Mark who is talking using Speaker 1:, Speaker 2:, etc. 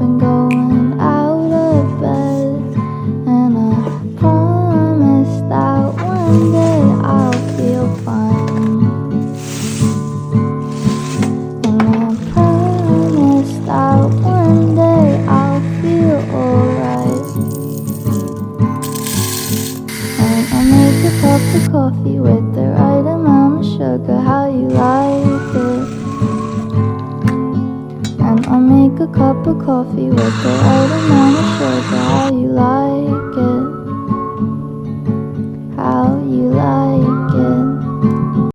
Speaker 1: and going out of bed. And I promise that one day I'll feel fine. And I promise that one day I'll feel alright. And I'll make a cup of coffee with the right amount of sugar, how you like it. And I'll make a cup of coffee with the right amount